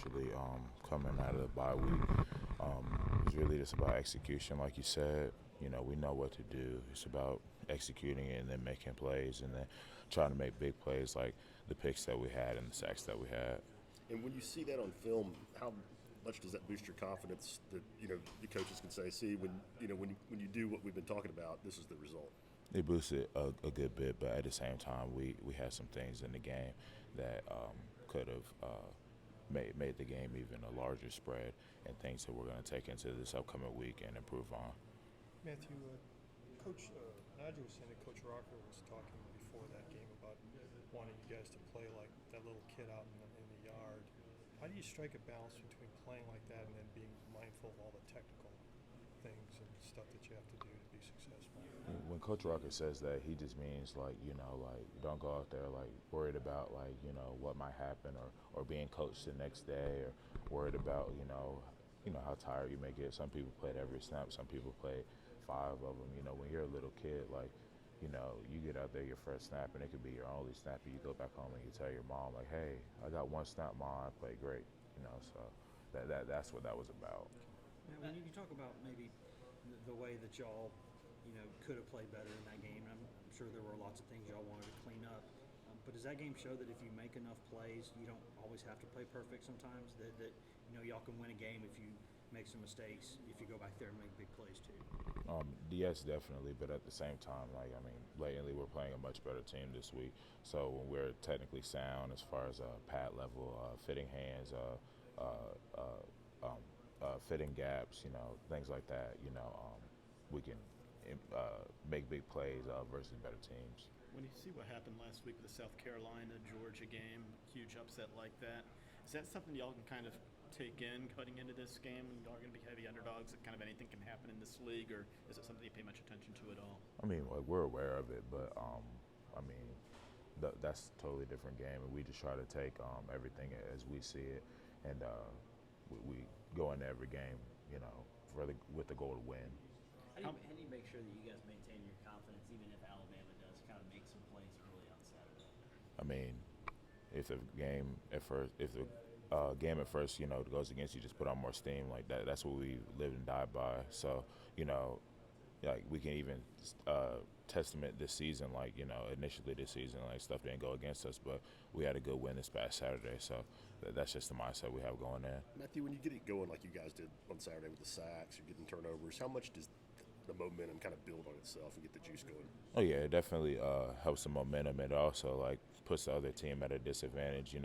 Actually, coming out of the bye week, it's really just about execution, like you said. We know what to do. It's about executing it and then making plays and then trying to make big plays like the picks that we had and the sacks that we had. And when you see that on film, how much does that boost your confidence that the coaches can say, "See, when you do what we've been talking about, this is the result." It boosted a good bit, but at the same time, we had some things in the game that could have made the game even a larger spread, and things that we're going to take into this upcoming week and improve on. Matthew, Coach Nigel was saying that Coach Rucker was talking before that game about wanting you guys to play like that little kid out in the yard. How do you strike a balance between playing like that and then being mindful of all the technical things and stuff that you have to do to be successful? When Coach Rucker says that, he just means like don't go out there like worried about like what might happen or being coached the next day or worried about how tired you may get. Some people played every snap. Some people played five of them. When you're a little kid, like you get out there your first snap and it could be your only snap. And you go back home and you tell your mom like, hey, I got one snap, mom. I played great. So that's what that was about. Now, when you talk about maybe the way that y'all, could have played better in that game, and I'm sure there were lots of things y'all wanted to clean up. But does that game show that if you make enough plays, you don't always have to play perfect sometimes? That y'all can win a game if you make some mistakes, if you go back there and make big plays too? Yes, definitely. But at the same time, blatantly, we're playing a much better team this week. So when we're technically sound as far as pad level, fitting hands, fitting gaps, things like that, we can make big plays versus better teams. When you see what happened last week with the South Carolina Georgia game, huge upset like that, is that something y'all can kind of take in cutting into this game? And y'all are going to be heavy underdogs, that kind of anything can happen in this league, or is it something you pay much attention to at all? We're aware of it, but that's a totally different game, and we just try to take everything as we see it, and we go into every game, with the goal to win. How do you make sure that you guys maintain your confidence even if Alabama does kind of make some plays early on Saturday? I mean, if the game at first, goes against you, just put on more steam like that. That's what we live and die by. So, like we can even testament this season, initially this season, like stuff didn't go against us, but we had a good win this past Saturday. So that's just the mindset we have going in. Matthew, when you get it going like you guys did on Saturday with the sacks, you're getting turnovers. How much does the momentum kind of build on itself and get the juice going? Oh yeah, it definitely helps the momentum. It also puts the other team at a disadvantage.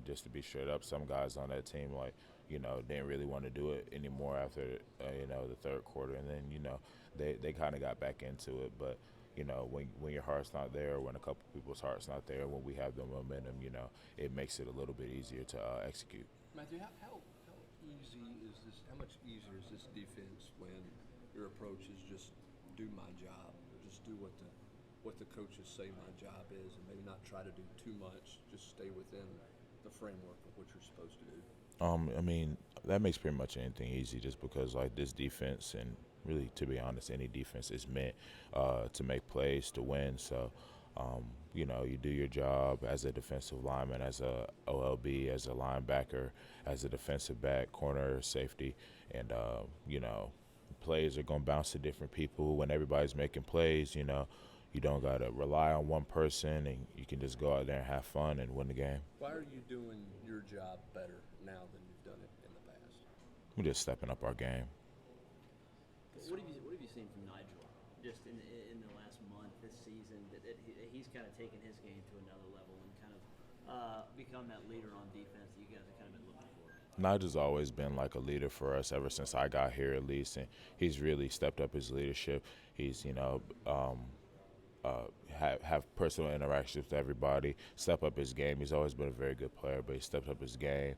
Just to be straight up, some guys on that team didn't really want to do it anymore after the third quarter, and then they kind of got back into it. But when your heart's not there, when a couple people's heart's not there, when we have the momentum, it makes it a little bit easier to execute. Matthew, how easy is this? How much easier is this defense when your approach is just do my job, just do what the coaches say my job is, and maybe not try to do too much, just stay within the framework of what you're supposed to do? That makes pretty much anything easy, just because this defense, and really, to be honest, any defense is meant to make plays to win. So, you do your job as a defensive lineman, as a OLB, as a linebacker, as a defensive back, corner, safety, and plays are gonna bounce to different people. When everybody's making plays, you don't gotta rely on one person, and you can just go out there and have fun and win the game. Why are you doing your job better now than you've done it in the past? We're just stepping up our game. What have you seen from Nigel just in the last month this season that he's kind of taken his game to another level and kind of become that leader on defense that you guys have kind of been looking for? Nigel's always been like a leader for us ever since I got here, at least, and he's really stepped up his leadership. He's have personal interactions with everybody, step up his game. He's always been a very good player, but he stepped up his game.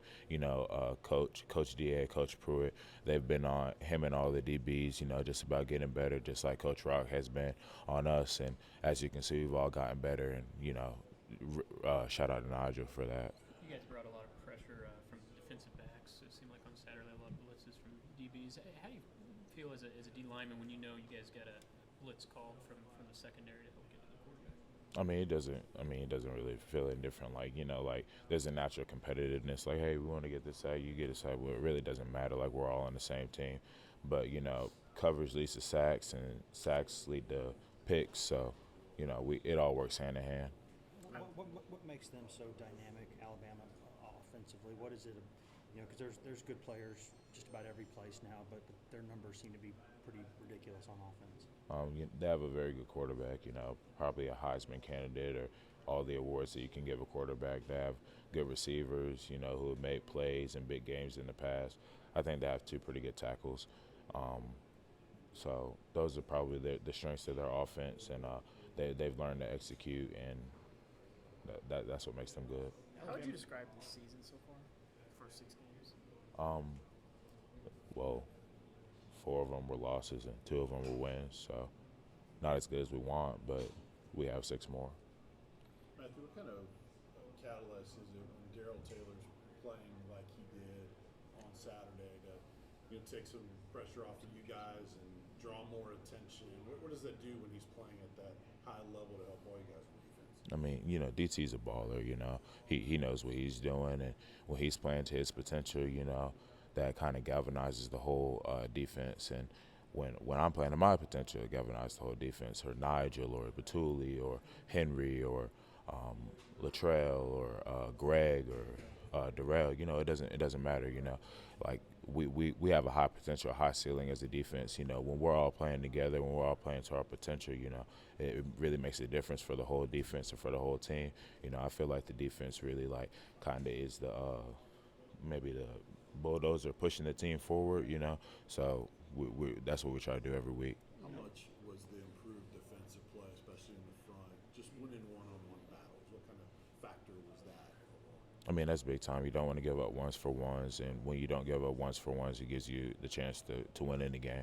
Coach DA, Coach Pruitt, they've been on him and all the DBs, just about getting better, just like Coach Rock has been on us. And as you can see, we've all gotten better, and, shout out to Nigel for that. You guys brought a lot of pressure from defensive backs. It seemed like on Saturday a lot of blitzes from DBs. How do you feel as a D lineman when you guys got a blitz called from the secondary to help get to the quarterback? I mean, it doesn't. I mean, it doesn't really feel any different. Like like there's a natural competitiveness. Like, hey, we want to get this side, you get a side. Well, it really doesn't matter. Like we're all on the same team. But coverage leads to sacks, and sacks lead to picks. So, it all works hand in hand. What makes them so dynamic, Alabama, offensively? What is it? Because there's good players just about every place now, but their numbers seem to be pretty ridiculous on offense. They have a very good quarterback. Probably a Heisman candidate or all the awards that you can give a quarterback. They have good receivers. Who have made plays in big games in the past. I think they have two pretty good tackles. So those are probably the strengths of their offense, and they've learned to execute, and that's what makes them good. How would you describe this season so far? The first 6 games. Well, 4 of them were losses and 2 of them were wins. So not as good as we want, but we have 6 more. Matthew, what kind of catalyst is it when Darrell Taylor's playing like he did on Saturday to take some pressure off of you guys and draw more attention? What does that do when he's playing at that high level to help all you guys with defense? I mean, DT's a baller. He knows what he's doing, and when he's playing to his potential, that kind of galvanizes the whole defense. And when I'm playing to my potential, it galvanizes the whole defense. Or Nigel, or Batuli, or Henry, or Latrell, or Greg, or Darrell. It doesn't matter. Like we have a high potential, a high ceiling as a defense. When we're all playing together, when we're all playing to our potential, it really makes a difference for the whole defense and for the whole team. I feel like the defense really kind of is the maybe the bulldozer pushing the team forward. So that's what we try to do every week. How much was the improved defensive play, especially in the front, just winning one-on-one battles? What kind of factor was that? I mean, that's big time. You don't want to give up ones for ones, and when you don't give up ones for ones, it gives you the chance to win any game.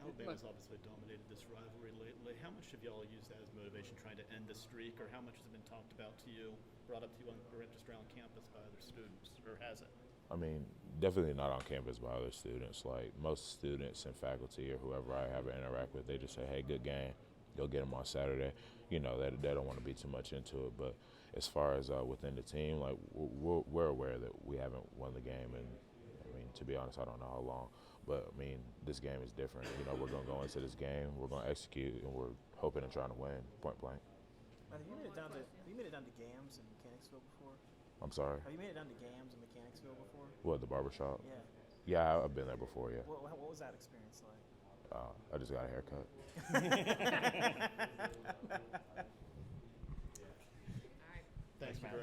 Alabama's obviously dominated this rivalry lately. How much have y'all used that as motivation, trying to end the streak, or how much has it been talked about to you, brought up to you or just around campus by other students, or has it? I mean, definitely not on campus by other students. Like most students and faculty or whoever I ever interact with, they just say, "Hey, good game. Go get them on Saturday." They don't want to be too much into it. But as far as within the team, like we're aware that we haven't won the game, and I mean, to be honest, I don't know how long. But I mean, this game is different. We're gonna go into this game, we're gonna execute, and we're hoping and trying to win, point blank. Have you made it down to Gams in Mechanicsville before? I'm sorry. Have you made it down to Gams in Mechanicsville before? What, the barbershop? Yeah. Yeah, I've been there before. Yeah. What was that experience like? I just got a haircut. Thanks, Matt.